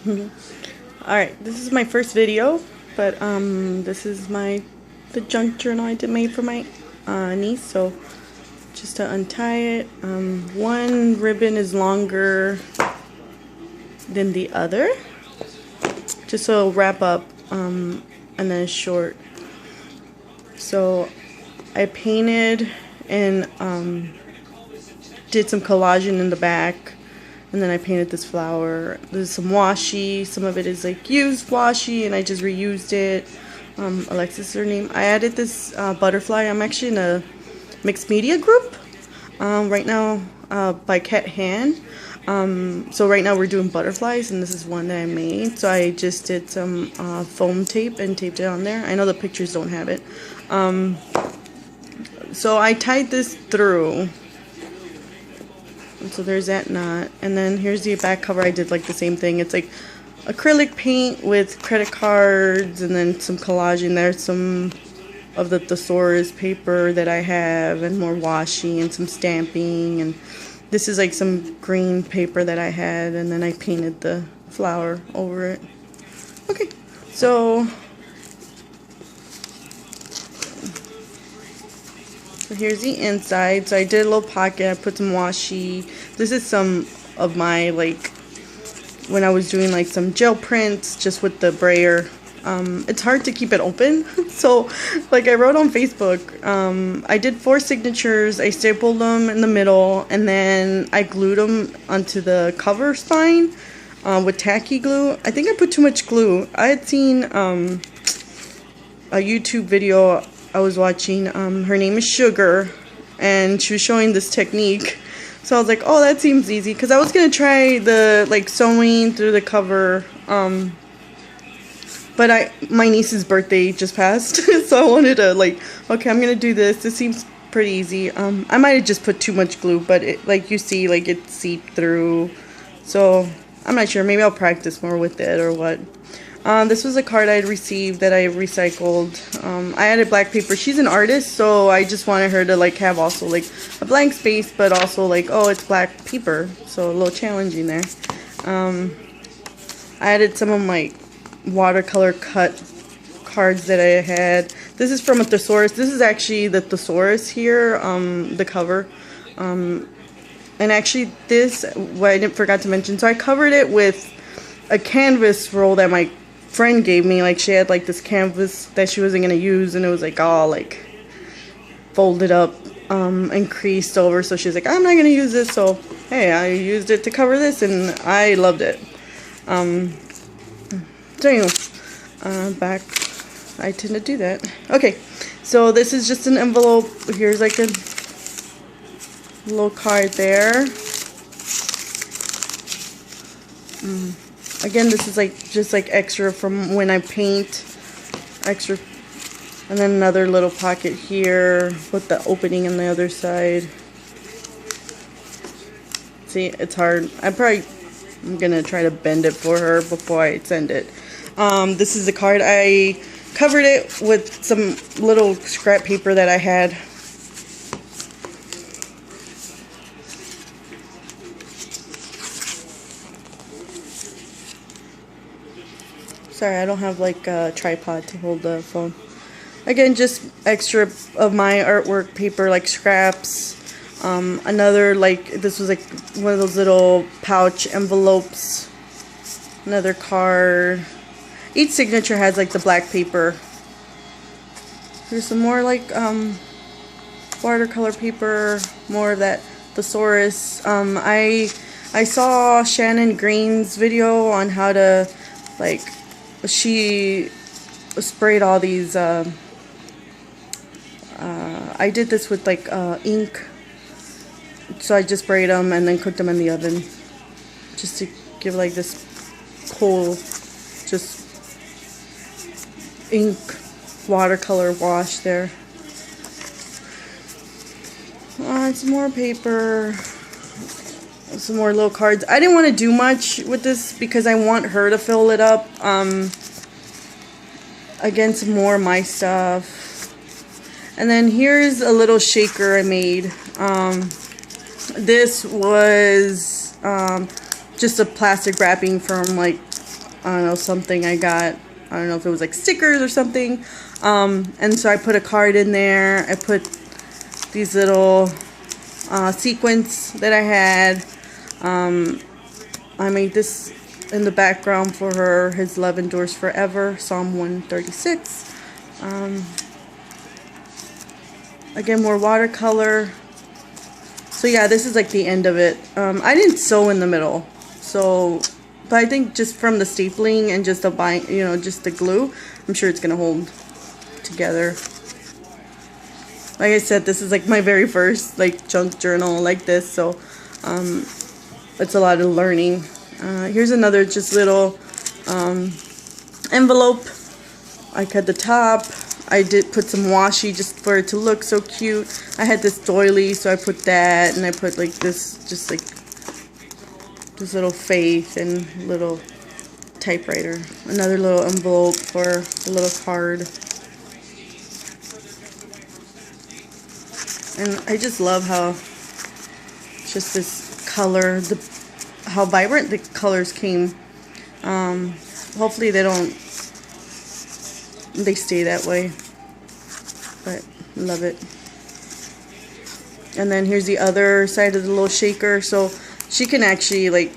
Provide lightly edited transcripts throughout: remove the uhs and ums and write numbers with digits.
Alright, this is my first video, but this is the junk journal I made for my niece. So just to untie it, one ribbon is longer than the other, just so it'll wrap up, and then it's short. So I painted and did some collaging in the back. And then I painted this flower. There's some washi. Some of it is like used washi, and I just reused it. Alexis is her name. I added this butterfly. I'm actually in a mixed media group right now by Cat Hand. So right now we're doing butterflies, and this is one that I made. So I just did some foam tape and taped it on there. I know the pictures don't have it. So I tied this through. So there's that knot, and then here's the back cover. I did like the same thing. It's like acrylic paint with credit cards, and then some collaging. There's some of the thesaurus paper that I have, and more washi and some stamping, and this is like some green paper that I had, and then I painted the flower over it. Okay, so here's the inside. So I did a little pocket. I put some washi. This is some of my, like, when I was doing like some gel prints just with the brayer. It's hard to keep it open. So like I wrote on Facebook, I did 4 signatures. I stapled them in the middle, and then I glued them onto the cover spine with tacky glue. I think I put too much glue. I had seen a YouTube video I was watching. Her name is Sugar, and she was showing this technique. So I was like, oh, that seems easy, because I was gonna try the like sewing through the cover, but my niece's birthday just passed, so I wanted to, like, okay, I'm gonna do this. This seems pretty easy. I might have just put too much glue, but it, like you see, like it seeped through. So I'm not sure. Maybe I'll practice more with it or what. This was a card I had received that I recycled. I added black paper. She's an artist, so I just wanted her to like have also like a blank space, but also like, oh, it's black paper, so a little challenging there. I added some of my watercolor cut cards that I had. This is from a thesaurus. This is actually the thesaurus here, the cover. And actually this, what I forgot to mention, so I covered it with a canvas roll that my friend gave me. Like, she had like this canvas that she wasn't gonna use, and it was like all like folded up and creased over, so she's like, I'm not gonna use this. So hey, I used it to cover this, and I loved it. So anyway, back, I tend to do that. Okay, so this is just an envelope. Here's like a little card there. Again, this is like just like extra from when I paint, extra, and then another little pocket here with the opening on the other side. See, it's hard. I'm gonna try to bend it for her before I send it. This is the card. I covered it with some little scrap paper that I had. Sorry, I don't have like a tripod to hold the phone. Again, just extra of my artwork paper, like scraps. Another, like, this was like one of those little pouch envelopes. Another card. Each signature has like the black paper. There's some more like watercolor paper, more of that thesaurus. I saw Shannon Green's video on how to, like, she sprayed all these, I did this with like ink, so I just sprayed them and then cooked them in the oven just to give like this cool, just ink watercolor wash there. Some more paper, some more little cards. I didn't want to do much with this because I want her to fill it up. Again, some more of my stuff. And then here's a little shaker I made. This was just a plastic wrapping from like I don't know, something I got. I don't know if it was like stickers or something. And so I put a card in there. I put these little sequins that I had. I made this in the background for her. His love endures forever, Psalm 136. Again, more watercolor. So yeah, this is like the end of it. I didn't sew in the middle, so, but I think just from the stapling and just the just the glue, I'm sure it's gonna hold together. Like I said, this is like my very first like junk journal like this, so it's a lot of learning. Here's another just little envelope. I cut the top. I did put some washi just for it to look so cute. I had this doily, so I put that, and I put like this, just like this little faith and little typewriter. Another little envelope for a little card. And I just love how just this color, how vibrant the colors came. Hopefully they stay that way, but love it. And then here's the other side of the little shaker, so she can actually like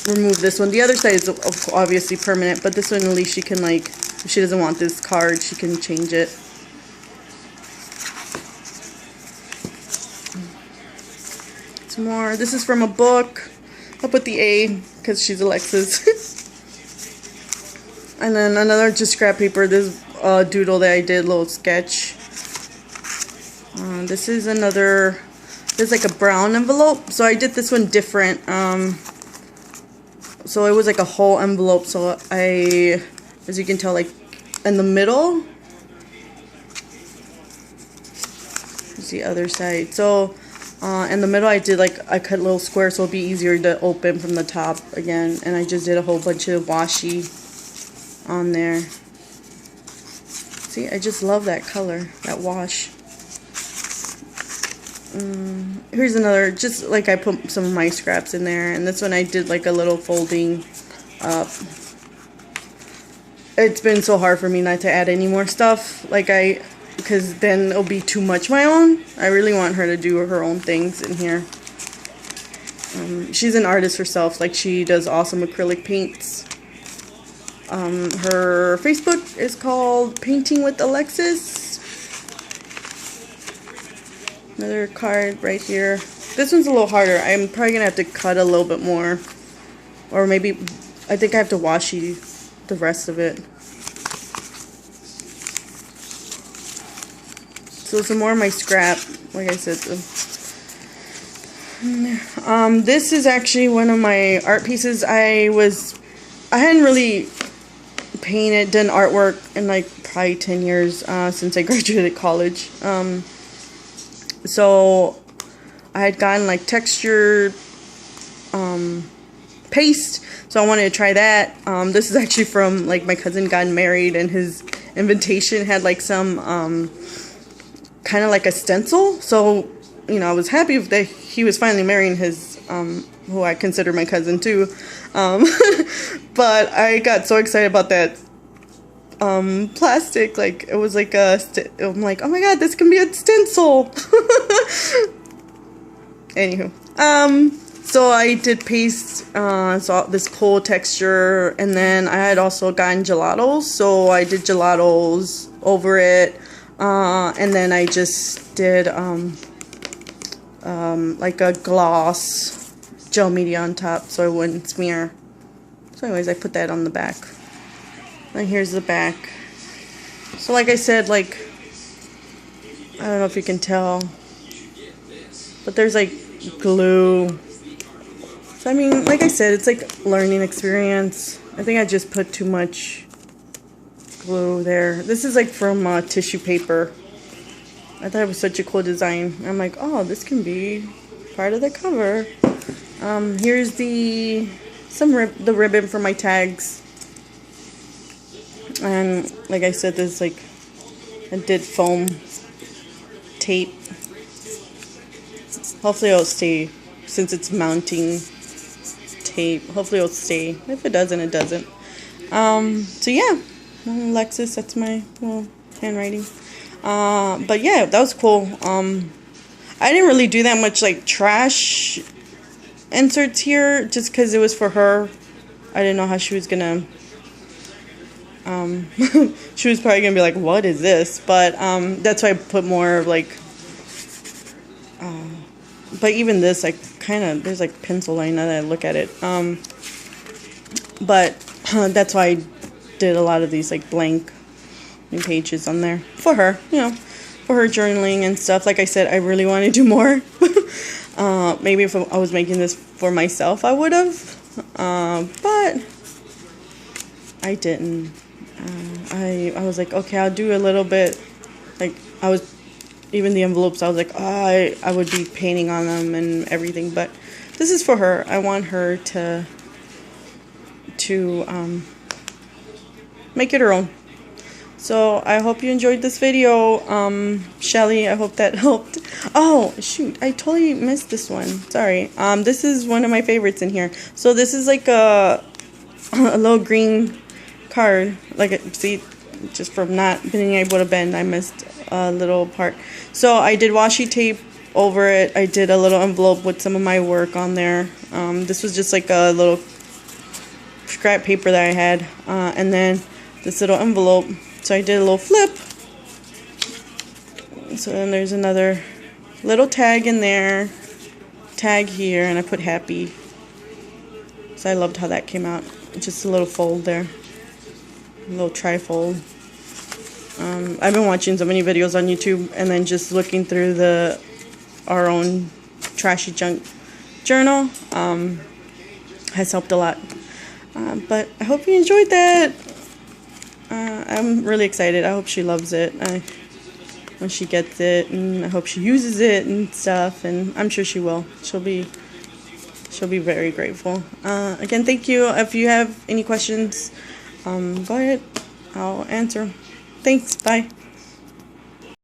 remove this one. The other side is obviously permanent, but this one at least she can, like, if she doesn't want this card, she can change it. Some more. This is from a book. I'll put the A because she's Alexis. And then another just scrap paper. This doodle that I did, little sketch. This is another. There's like a brown envelope. So I did this one different. So it was like a whole envelope. So as you can tell, like in the middle. Here's the other side. So in the middle, I cut little squares so it'll be easier to open from the top again. And I just did a whole bunch of washi on there. See, I just love that color, that wash. Here's another, just like I put some of my scraps in there, and this one I did like a little folding up. It's been so hard for me not to add any more stuff, because then it'll be too much my own. I really want her to do her own things in here. She's an artist herself, like she does awesome acrylic paints. Her Facebook is called Painting with Alexis. Another card right here. This one's a little harder. I'm probably gonna have to cut a little bit more, or maybe I think I have to washi the rest of it. So some more of my scrap, like I said. This is actually one of my art pieces. I hadn't really done artwork in like probably 10 years since I graduated college. So I had gotten like textured paste, so I wanted to try that. This is actually from like my cousin got married, and his invitation had like some kind of like a stencil. So I was happy that he was finally marrying his who I consider my cousin too. But I got so excited about that plastic, like it was like I'm like, oh my god, this can be a stencil. Anywho, so I did paste so this cool texture, and then I had also gotten gelatos, so I did gelatos over it, and then I just did like a gloss gel media on top so it wouldn't smear. So anyways, I put that on the back. And here's the back. So like I said, like, I don't know if you can tell, but there's like glue. So I mean, like I said, it's like learning experience. I think I just put too much glue there. This is like from tissue paper. I thought it was such a cool design. I'm like, oh, this can be part of the cover. Here's the ribbon for my tags. And like I said, this like I did foam tape. Hopefully it'll stay, since it's mounting tape. Hopefully it'll stay. If it doesn't, it doesn't. So yeah, Alexis, that's my little handwriting. But yeah, that was cool. I didn't really do that much like trash inserts here, just because it was for her. I didn't know how she was gonna she was probably gonna be like, what is this? But that's why I put more of like but even this, like, kind of, there's like pencil line now that I look at it. But that's why I did a lot of these like blank pages on there for her, you know, for her journaling and stuff. Like I said, I really want to do more. Maybe if I was making this for myself, I would have, but I didn't. I was like, okay, I'll do a little bit. Like, I was, even the envelopes, I was like, oh, I would be painting on them and everything, but this is for her. I want her to make it her own. So I hope you enjoyed this video. Shelly, I hope that helped. Oh shoot, I totally missed this one. Sorry. This is one of my favorites in here. So this is like a little green card. Like, see, just from not being able to bend, I missed a little part. So I did washi tape over it. I did a little envelope with some of my work on there. This was just like a little scrap paper that I had, and then this little envelope. So I did a little flip. So then there's another little tag in there, tag here, and I put happy. So I loved how that came out. Just a little fold there, a little trifold. I've been watching so many videos on YouTube, and then just looking through our own trashy junk journal has helped a lot. But I hope you enjoyed that. I'm really excited. I hope she loves it when she gets it, and I hope she uses it and stuff, and I'm sure she will. She'll be very grateful. Again, thank you. If you have any questions, go ahead. I'll answer. Thanks. Bye.